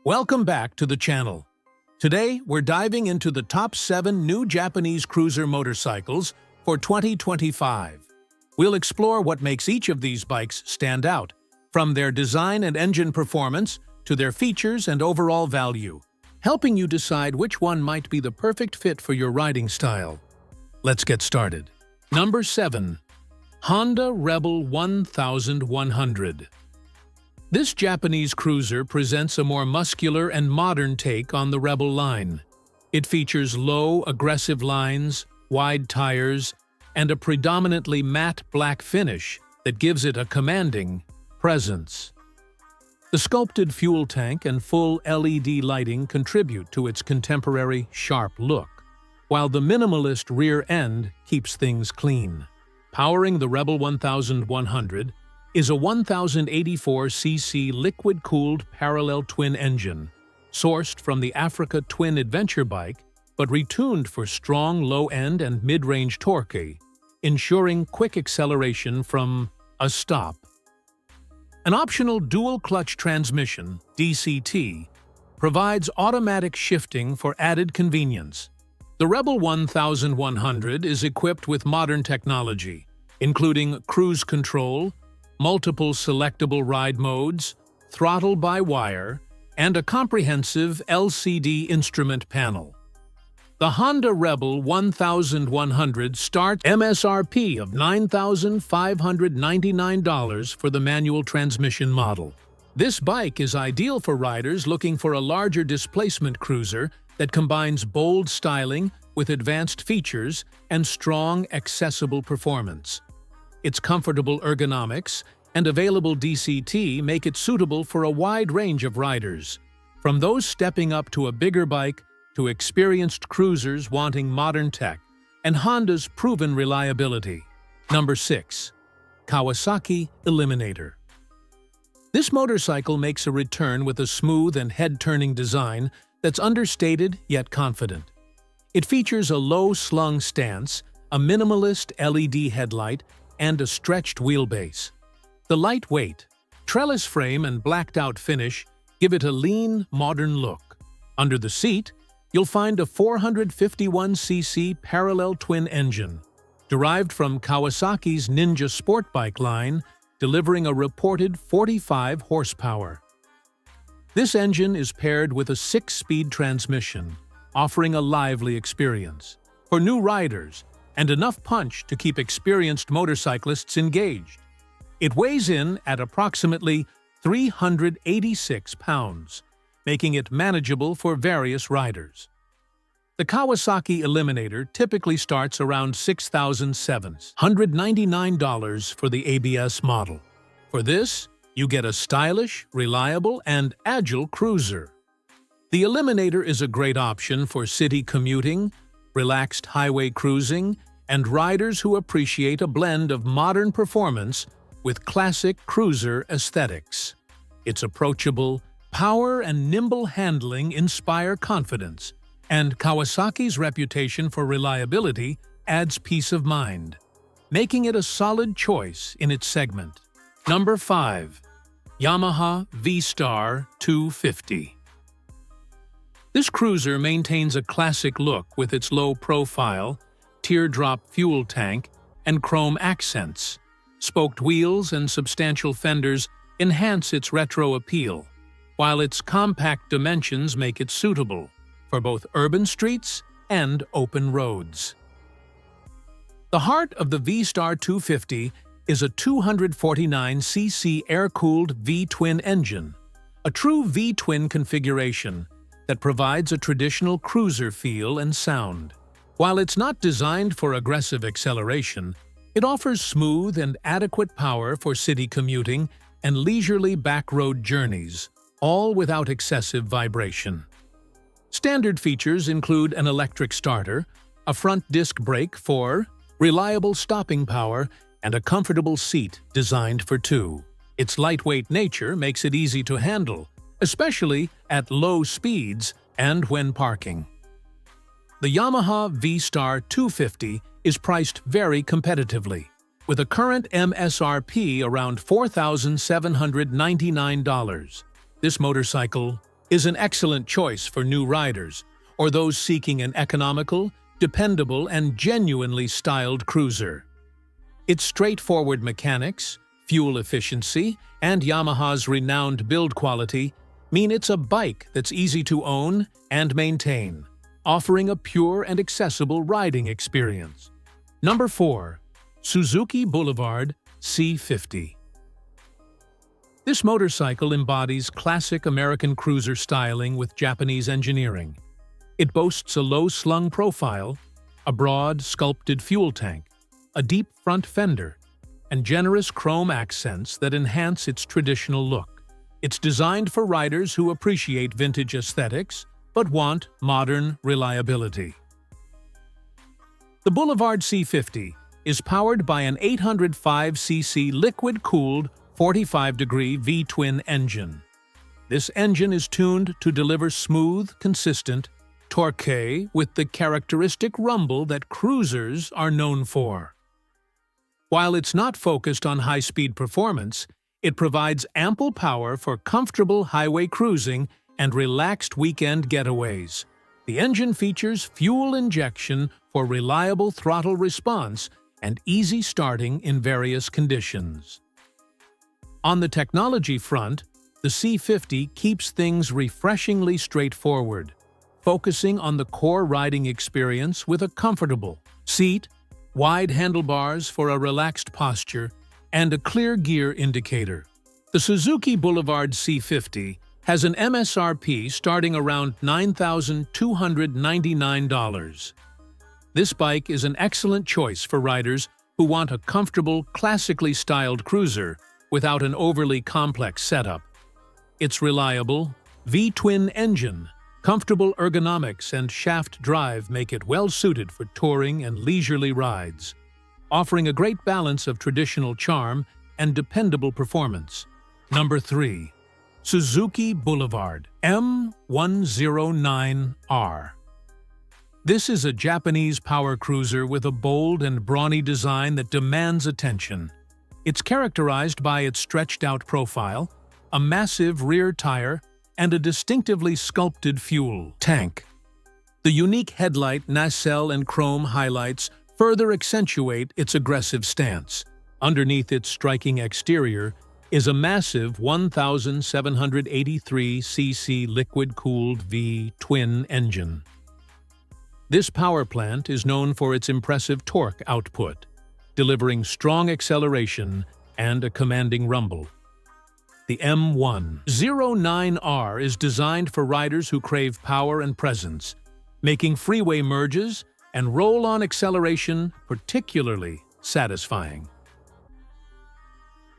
Welcome back to the channel. Today, we're diving into the top 7 new Japanese cruiser motorcycles for 2025. We'll explore what makes each of these bikes stand out, from their design and engine performance to their features and overall value, helping you decide which one might be the perfect fit for your riding style. Let's get started. Number 7. Honda Rebel 1100. This Japanese cruiser presents a more muscular and modern take on the Rebel line. It features low, aggressive lines, wide tires, and a predominantly matte black finish that gives it a commanding presence. The sculpted fuel tank and full LED lighting contribute to its contemporary, sharp look, while the minimalist rear end keeps things clean. Powering the Rebel 1100 is a 1084cc liquid-cooled parallel twin engine, sourced from the Africa Twin adventure bike, but retuned for strong low-end and mid-range torque, ensuring quick acceleration from a stop. An optional dual-clutch transmission, DCT, provides automatic shifting for added convenience. The Rebel 1100 is equipped with modern technology, including cruise control, multiple selectable ride modes, throttle-by-wire, and a comprehensive LCD instrument panel. The Honda Rebel 1100 starts MSRP of $9,599 for the manual transmission model. This bike is ideal for riders looking for a larger displacement cruiser that combines bold styling with advanced features and strong, accessible performance. Its comfortable ergonomics and available DCT make it suitable for a wide range of riders, from those stepping up to a bigger bike to experienced cruisers wanting modern tech and Honda's proven reliability. Number 6. Kawasaki Eliminator. This motorcycle makes a return with a smooth and head-turning design that's understated yet confident. It features a low-slung stance, a minimalist LED headlight, and a stretched wheelbase. The lightweight, trellis frame and blacked-out finish give it a lean, modern look. Under the seat, you'll find a 451cc parallel twin engine, derived from Kawasaki's Ninja sport bike line, delivering a reported 45 horsepower. This engine is paired with a 6-speed transmission, offering a lively experience for new riders and enough punch to keep experienced motorcyclists engaged. It weighs in at approximately 386 pounds, making it manageable for various riders. The Kawasaki Eliminator typically starts around $6,799 for the ABS model. For this, you get a stylish, reliable, and agile cruiser. The Eliminator is a great option for city commuting, relaxed highway cruising, and riders who appreciate a blend of modern performance with classic cruiser aesthetics. Its approachable power and nimble handling inspire confidence, and Kawasaki's reputation for reliability adds peace of mind, making it a solid choice in its segment. Number 5. Yamaha Vstar 250. This cruiser maintains a classic look with its low profile, teardrop fuel tank, and chrome accents. Spoked wheels and substantial fenders enhance its retro appeal, while its compact dimensions make it suitable for both urban streets and open roads. The heart of the Vstar 250 is a 249cc air-cooled V-twin engine, a true V-twin configuration that provides a traditional cruiser feel and sound. While it's not designed for aggressive acceleration, it offers smooth and adequate power for city commuting and leisurely backroad journeys, all without excessive vibration. Standard features include an electric starter, a front disc brake for reliable stopping power, and a comfortable seat designed for two. Its lightweight nature makes it easy to handle, especially at low speeds and when parking. The Yamaha Vstar 250 is priced very competitively, with a current MSRP around $4,799. This motorcycle is an excellent choice for new riders or those seeking an economical, dependable, and genuinely styled cruiser. Its straightforward mechanics, fuel efficiency, and Yamaha's renowned build quality mean it's a bike that's easy to own and maintain, offering a pure and accessible riding experience. Number 4. Suzuki Boulevard C50. This motorcycle embodies classic American cruiser styling with Japanese engineering. It boasts a low-slung profile, a broad, sculpted fuel tank, a deep front fender, and generous chrome accents that enhance its traditional look. It's designed for riders who appreciate vintage aesthetics but want modern reliability. The Boulevard C50 is powered by an 805cc liquid-cooled 45-degree V-twin engine. This engine is tuned to deliver smooth, consistent torque with the characteristic rumble that cruisers are known for. While it's not focused on high-speed performance, it provides ample power for comfortable highway cruising and relaxed weekend getaways. The engine features fuel injection for reliable throttle response and easy starting in various conditions. On the technology front, the C50 keeps things refreshingly straightforward, focusing on the core riding experience with a comfortable seat, wide handlebars for a relaxed posture, and a clear gear indicator. The Suzuki Boulevard C50 has an MSRP starting around $9,299. This bike is an excellent choice for riders who want a comfortable, classically styled cruiser without an overly complex setup. Its reliable V-twin engine, comfortable ergonomics, and shaft drive make it well-suited for touring and leisurely rides, offering a great balance of traditional charm and dependable performance. Number 3. Suzuki Boulevard M109R. This is a Japanese power cruiser with a bold and brawny design that demands attention. It's characterized by its stretched-out profile, a massive rear tire, and a distinctively sculpted fuel tank. The unique headlight, nacelle, and chrome highlights further accentuate its aggressive stance. Underneath its striking exterior is a massive 1,783cc liquid-cooled V-twin engine. This power plant is known for its impressive torque output, delivering strong acceleration and a commanding rumble. The M109R is designed for riders who crave power and presence, making freeway merges and roll-on acceleration particularly satisfying.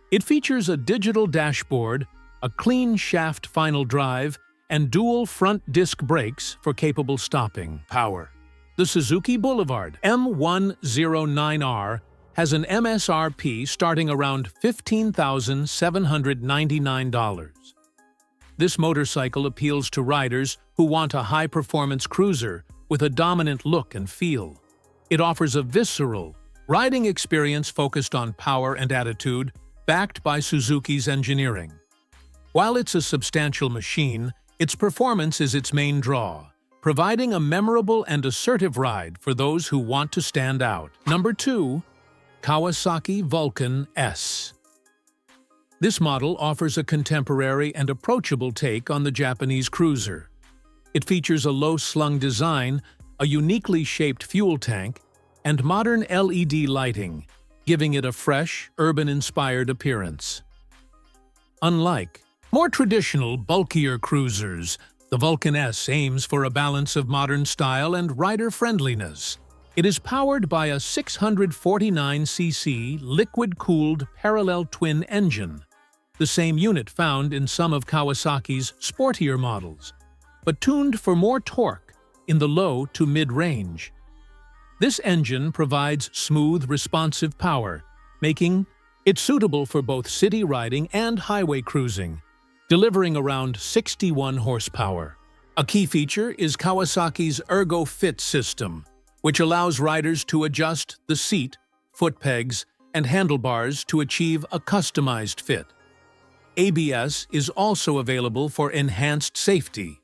It features a digital dashboard, a clean shaft final drive, and dual front disc brakes for capable stopping power. The Suzuki Boulevard M109R has an MSRP starting around $15,799. This motorcycle appeals to riders who want a high-performance cruiser with a dominant look and feel. It offers a visceral, riding experience focused on power and attitude, backed by Suzuki's engineering. While it's a substantial machine, its performance is its main draw, providing a memorable and assertive ride for those who want to stand out. Number 2. Kawasaki Vulcan S. This model offers a contemporary and approachable take on the Japanese cruiser. It features a low-slung design, a uniquely shaped fuel tank, and modern LED lighting, giving it a fresh, urban-inspired appearance. Unlike more traditional, bulkier cruisers, the Vulcan S aims for a balance of modern style and rider-friendliness. It is powered by a 649cc liquid-cooled parallel twin engine, the same unit found in some of Kawasaki's sportier models, but tuned for more torque in the low to mid-range. This engine provides smooth, responsive power, making it suitable for both city riding and highway cruising, delivering around 61 horsepower. A key feature is Kawasaki's Ergo Fit system, which allows riders to adjust the seat, foot pegs, and handlebars to achieve a customized fit. ABS is also available for enhanced safety.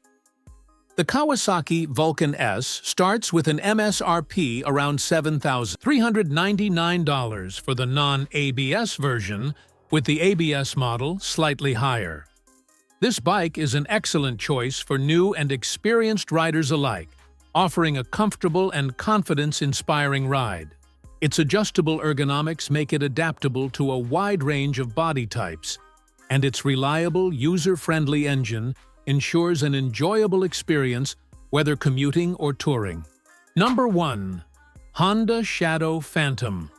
The Kawasaki Vulcan S starts with an MSRP around $7,399 for the non-ABS version, with the ABS model slightly higher. This bike is an excellent choice for new and experienced riders alike, offering a comfortable and confidence-inspiring ride. Its adjustable ergonomics make it adaptable to a wide range of body types, and its reliable, user-friendly engine ensures an enjoyable experience whether commuting or touring. Number 1. Honda Shadow Phantom.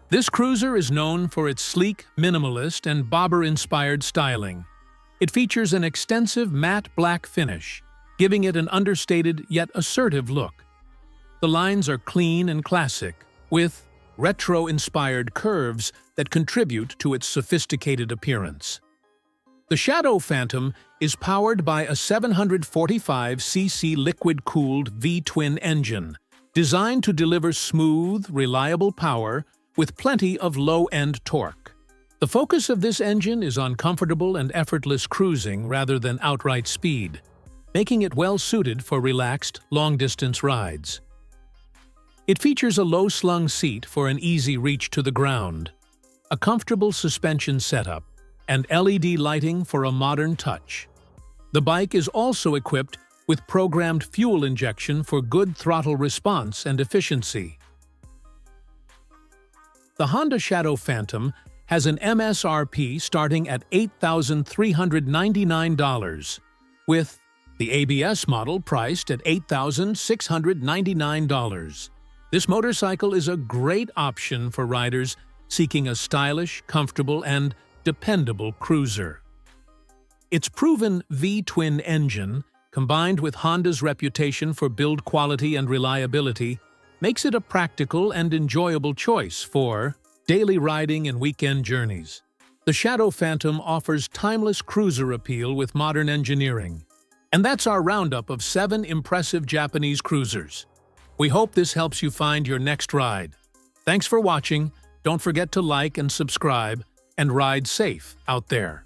This cruiser is known for its sleek, minimalist, and bobber-inspired styling. It features an extensive matte black finish, giving it an understated yet assertive look. The lines are clean and classic, with retro-inspired curves that contribute to its sophisticated appearance. The Shadow Phantom is powered by a 745cc liquid-cooled V-twin engine, designed to deliver smooth, reliable power with plenty of low-end torque. The focus of this engine is on comfortable and effortless cruising rather than outright speed, making it well-suited for relaxed, long-distance rides. It features a low-slung seat for an easy reach to the ground, a comfortable suspension setup, and LED lighting for a modern touch. The bike is also equipped with programmed fuel injection for good throttle response and efficiency. The Honda Shadow Phantom has an MSRP starting at $8,399, with the ABS model priced at $8,699. This motorcycle is a great option for riders seeking a stylish, comfortable, and dependable cruiser. Its proven V-twin engine, combined with Honda's reputation for build quality and reliability, makes it a practical and enjoyable choice for daily riding and weekend journeys. The Shadow Phantom offers timeless cruiser appeal with modern engineering. And that's our roundup of 7 impressive Japanese cruisers. We hope this helps you find your next ride. Thanks for watching. Don't forget to like and subscribe, and ride safe out there.